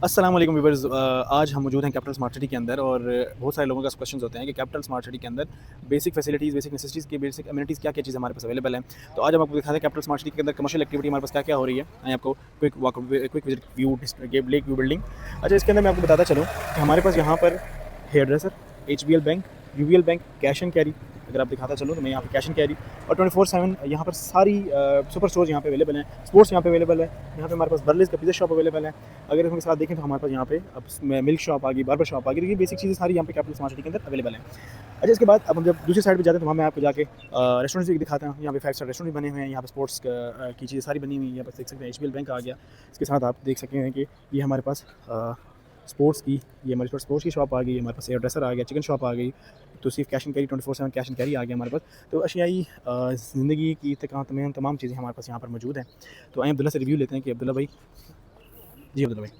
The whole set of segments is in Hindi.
अस्सलाम वालेकुम व्यूअर्स। आज हम मौजूद हैं कैपिटल स्मार्ट सिटी के अंदर और बहुत सारे लोगों का क्वेश्चन होते हैं कि कैपिटल स्मार्ट सिटी के अंदर बेसिक फैसिलिटीज़, बेसिक नेसेसिटीज़ की बेसिक अम्यूनिटीज़ क्या-क्या चीज़ें हमारे पास अवेलेबल हैं। तो आज हम आपको दिखाते हैं कैपिटल स्मार्ट सिटी के अंदर कमर्शियल एक्टिविटी हमारे पास क्या-क्या हो रही है। मैं आपको quick visit view lake view building. अच्छा, इसके अंदर मैं आपको बताता चलूँ कि हमारे पास यहाँ पर hair dresser, HBL bank, UBL bank, cash and carry, अगर आप दिखाता चलो तो मैं यहाँ पे कैश एंड कैरी और 24/7 यहाँ पर सारी सुपर स्टोर्स यहाँ पे अवेलेबल हैं। स्पोर्ट्स यहाँ पे अवेलेबल है। यहाँ पे हमारे पास बर्लिस का पिज़्ज़ा शॉप अवेलेबल है। अगर इसके साथ देखें तो हमारे पास यहाँ पे अब मिल्क शॉप आ गई, बार्बर शॉप आ गई। तो ये बेसिक चीज़ें सारी यहाँ पे कैपिटल स्मार्ट सिटी के अंदर अवेलेबल हैं। अच्छा, इसके बाद अब हम जब दूसरी साइड पे जाते हैं तो वहाँ मैं आपको जाके रेस्टोरेंट्स भी दिखाता हूँ। यहाँ पे 5 स्टार रेस्टोरेंट भी बने हुए हैं। यहाँ पे स्पोर्ट्स की चीज़ें सारी बनी हुई हैं। यहाँ पर देख सकते हैं एचबीएल बैंक आ गया। इसके साथ आप देख सकते हैं कि ये हमारे पास स्पोर्ट्स की, ये हमारे पास स्पोर्ट्स की शॉप आ गई, हमारे पास हेयर ड्रेसर आ गया, चिकन शॉप आ गई, तो सिर्फ cash and carry 24/7 cash and carry आ गया हमारे पास। तो अशियाई ज़िंदगी की तमाम चीज़ें हमारे पास यहाँ पर मौजूद हैं। तो आइए अब्दुल्ला से रिव्यू लेते हैं कि अब्दुल्ला भाई। जी अब्दुल्ला भाई।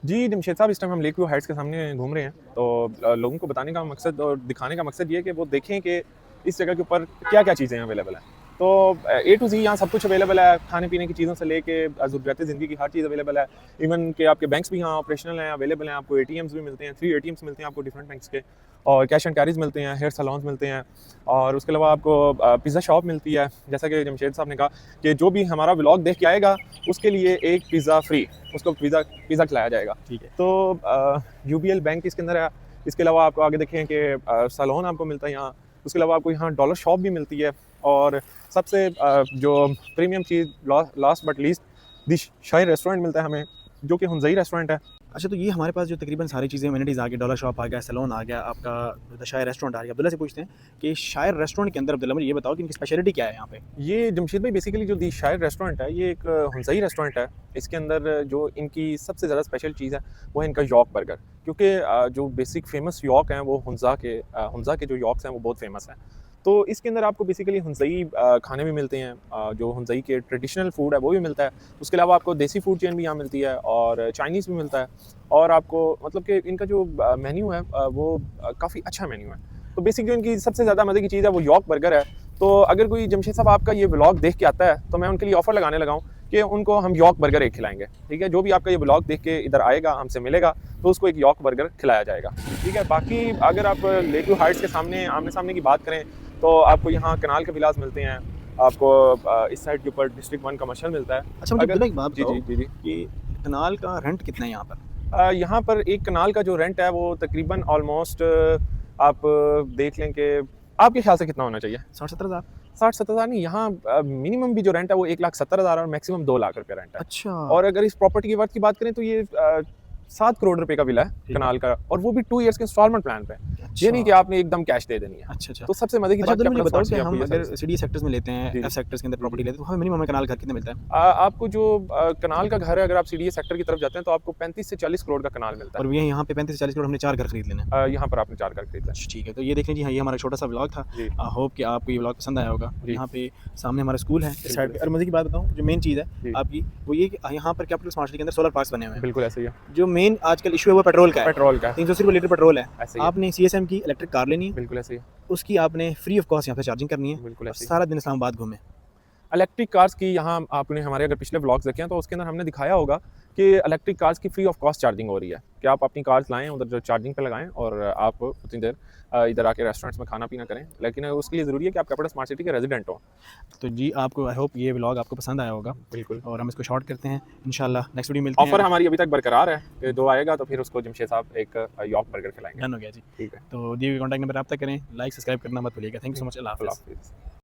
जी, जमशेद साहब, इस टाइम हम लेक व्यू हाइट्स के सामने घूम रहे हैं। तो लोगों को बताने का मकसद और दिखाने का मकसद ये है कि वो देखें कि इस जगह के ऊपर क्या-क्या चीज़ें अवेलेबल हैं। तो ए टू ज़ी यहाँ सब कुछ अवेलेबल है, खाने-पीने की चीज़ों से लेके ज़रूरियात ज़िंदगी की हर चीज़ अवेलेबल है। इवन कि आपके बैंक्स भी यहाँ ऑपरेशनल हैं, अवेलेबल हैं। आपको एटीएम्स भी मिलते हैं, 3 एटीएम्स मिलते हैं आपको डिफरेंट बैंक्स के, और कैश एंड कैरीज मिलते हैं, हेयर सैलून्स मिलते हैं, और उसके अलावा आपको पिज़्ज़ा शॉप मिलती है। जैसा कि जमशेद साहब ने कहा कि जो भी हमारा व्लॉग देख के आएगा उसके लिए एक पिज़्ज़ा फ्री, उसको पिज़्ज़ा खिलाया जाएगा। ठीक है। तो यूबीएल बैंक इसके अंदर है। इसके अलावा आपको आगे देखें कि सैलून आपको मिलता है यहाँ। उसके अलावा आपको यहाँ डॉलर शॉप भी मिलती है, और सबसे जो premium cheese last but least the shahi restaurant मिलता है हमें, जो कि हुंज़ई रेस्टोरेंट है। अच्छा, तो ये हमारे पास जो तकरीबन सारी चीज़ें अमेनिटीज़ आ गई, डॉलर शॉप आ गया, सैलून आ गया, आपका द शायर रेस्टोरेंट आ गया। अब्दुल्ला से पूछते हैं कि शायर रेस्टोरेंट के अंदर अब्दुल्ला मुझे ये बताओ कि इनकी स्पेशलिटी क्या है यहाँ पे? ये जमशेद भाई, बेसिकली जो दी शायर रेस्टोरेंट है, ये एक हुंज़ई रेस्टोरेंट है। इसके अंदर जो इनकी सबसे ज़्यादा स्पेशल चीज़ है वो है इनका यॉक बर्गर, क्योंकि जो बेसिक फेमस यॉक हैं वो हुंज़ा के जो यॉक्स हैं वो बहुत फेमस हैं। तो इसके अंदर आपको बेसिकली हुंज़ई खाने भी मिलते हैं, जो हुंज़ई के ट्रेडिशनल फूड है वो भी मिलता है। उसके अलावा आपको देसी फूड चेन भी यहाँ मिलती है, और चाइनीज़ भी मिलता है। और आपको मतलब कि इनका जो मेन्यू है वो काफ़ी अच्छा मेन्यू है। तो बेसिक जो इनकी सबसे ज़्यादा मज़े की चीज़ है वो यॉक बर्गर है। तो अगर कोई जमशेद साहब आपका ये व्लॉग देख के आता है तो मैं उनके लिए ऑफ़र लगाने लगा हूँ कि उनको हम यॉक बर्गर एक खिलाएंगे। ठीक है, जो भी आपका ये व्लॉग देख के इधर आएगा, हमसे मिलेगा, तो उसको एक यॉक बर्गर खिलाया जाएगा। ठीक है, बाकी अगर आप लेक व्यू हाइट्स के सामने आमने सामने की बात करें तो आपको यहाँ कनाल के विलास मिलते हैं। आपको इस साइड के ऊपर डिस्ट्रिक्ट 1 कमर्शियल मिलता है। अच्छा, मुझे अब्दुल्ला एक बात जी बताओ जी जी जी कि कनाल का रेंट कितना है यहाँ पर? यहाँ पर एक कनाल का जो रेंट है वो तकरीबन ऑलमोस्ट आप देख लें कि आपके ख्याल से कितना होना चाहिए? 60-70 हज़ार? 60-70 हज़ार नहीं, यहाँ मिनिमम भी जो रेंट है वो 1,70,000 और मैक्सिमम 2 लाख रुपए रेंट है। अच्छा। और अगर इस प्रॉपर्टी की वर्थ की बात करें तो ये 7 करोड़ रुपए का विला है कनाल का, और वो भी 2 इयर्स के इंस्टॉलमेंट प्लान पे। ये नहीं कि आपने एकदम कैश दे देनी है। अच्छा। तो सबसे मजे की अच्छा, बात तो मुझे कैपिटल बताओ स्मार्ट कि सिटी आपको हम ये अगर सर्विस सीडी सेक्टर्स में लेते हैं, जी, एफ सेक्टर्स के अंदर जी, प्रॉपर्टी जी। लेते हैं, तो हमें मिनिमम कनाल घर कितने मिलता है? आपको जो कनाल का घर है, अगर आप सीडीए सेक्टर की तरफ जाते हैं तो आपको 35 से 40 करोड़ का कनाल मिलता है। और ये यहाँ पे 35 से 40 करोड़ हमने 4 घर खरीद लेने हैं। यहाँ पर आपने 4 घर खरीदा है। अच्छा, ठीक है। तो ये देख लीजिए, हाँ, ये हमारा छोटा सा व्लॉग था। जी होप कि आपको ये व्लॉग पसंद आया होगा। जी। यहाँ पे सामने हमारा स्कूल है इस साइड पे। बिल्कुल। और मज़े की बात बताऊँ, जो मेन चीज़ जी। है आपकी, वो ये कि यहाँ पर कैपिटल स्मार्ट सिटी के अंदर सोलर पार्क्स बने हुए हैं। बिल्कुल ऐसे ही है। जो मेन आजकल इशू है वो पेट्रोल का है। पेट्रोल का 380 रुपये लीटर पेट्रोल है। ऐसे ही है। आपने सीएसएम की इलेक्ट्रिक कार लेनी है, बिल्कुल ऐसे ही है। उसकी आपने फ्री ऑफ कॉस्ट यहाँ पे चार्जिंग करनी है बिल्कुल और ऐसे ही। सारा दिन इस्लामाबाद घूमें। इलेक्ट्रिक कार्स की यहाँ आपने हमारे अगर पिछले व्लॉग्स देखे हैं तो उसके अंदर हमने दिखाया होगा कि इलेक्ट्रिक कार्स की फ्री ऑफ कॉस्ट चार्जिंग हो रही है, कि आप अपनी कार्स लाएं, उधर जो चार्जिंग पे लगाएं, और आप उतनी देर इधर आके रेस्टोरेंट्स में खाना पीना करें। लेकिन उसके लिए ज़रूरी है कि आप कैपिटल स्मार्ट सिटी के रेजिडेंट हो। तो जी, आपको आई होप ये व्लॉग आपको पसंद आया होगा बिल्कुल। और हम इसको शॉर्ट करते हैं। इंशाल्लाह नेक्स्ट वीडियो मिलते हैं। ऑफर हमारी अभी तक बरकरार है कि जो आएगा तो फिर उसको जमशेद साहब एक यॉक बर्गर खिलाएंगे। डन हो गया जी। ठीक है। तो दिए हुए कॉन्टैक्ट नंबर रब्ता करें, लाइक सब्सक्राइब करना मत भूलिएगा। Thank you so much. Allah हाफ़िज़। अल्लाह हाफिज़।